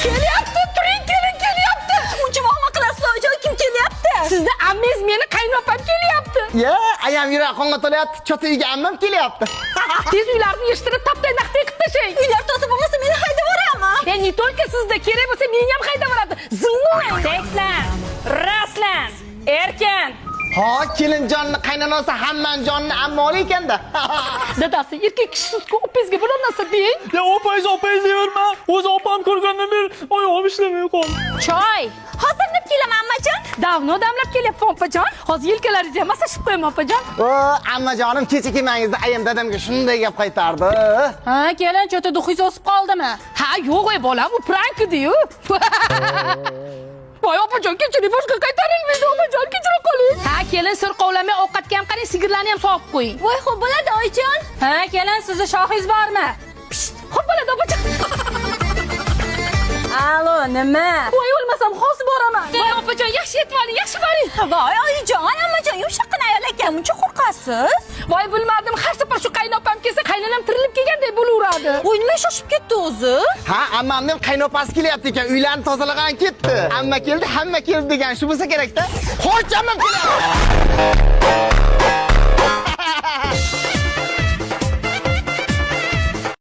Kelyapti, turing, kelyapti. Uncha vahima qilasizlar, oyijon, kim kelyapti? Sizni ammingiz meni qaynopam kelyapti. Ya, ayam yurak qonga to'layapti. Chota uyga ammam kelyapti. Tez uylarni yig'ishtirib, tapday naqday qilib tashlang. Uylar toza bo'lmasa meni haydab yuboraman. Ne только sizda kerak bo'lsa meni ham haydab yuboradi. Zinglang. Teklan, rastlan, erkin. Ha, kelinjonni qaynonasi hammanjonni ammoli ekanda. Dadasi, erkak kishisiz-ku, opangizga biror narsa deng. Ya opayz deyorma. O'zi opam ko'rgandan beri oyog'im ishlamay qoldi. Choy. Hozir nima kelaman, ammajon? Davno damlab kelyapti opajon. Hozir yelkalaringizni ham masaj qo'yaman opajon. O, ammajonim kecha kelmangizda ayam dadamga shunday gap qaytardi. Ha, kelin, chota duxingiz o'sib qoldimi? Ha, yo'q, bolam, u prank edi-yu. Voy opajon, kechiring, boshqa qaytarilmaydi, opajon, kechirib qoling. Ha, kelin, sir qovlamay ovqatga ham qarang, sigirlarni ham sog'ib qo'ying. Voy, xo'p bo'ladi, oyijon. Ha, kelin, sizni shohingiz bormi? Xo'p bo'ladi, opajon. Alo, nima? Voy, o'lmasam hozir boraman. Voy, opajon, yaxshi yetib yaxshi boring. Voy, oyijon, ammajon, yumshoqqina ayol ekan, uncha qo'rqasiz? Voy, bilmadim, har safar shu qaynopam kelsa, qaynonam tirilib kelganday bo'laveradi. Voy, nima shoshib ketdi o'zi? Ha, ammamning qaynopasi kelyapti ekan, uylarni tozalagan ketdi. Amma keldi, hamma keldi degan shu bo'lsa kerak-da. Xo'sh, ammam kelyapti.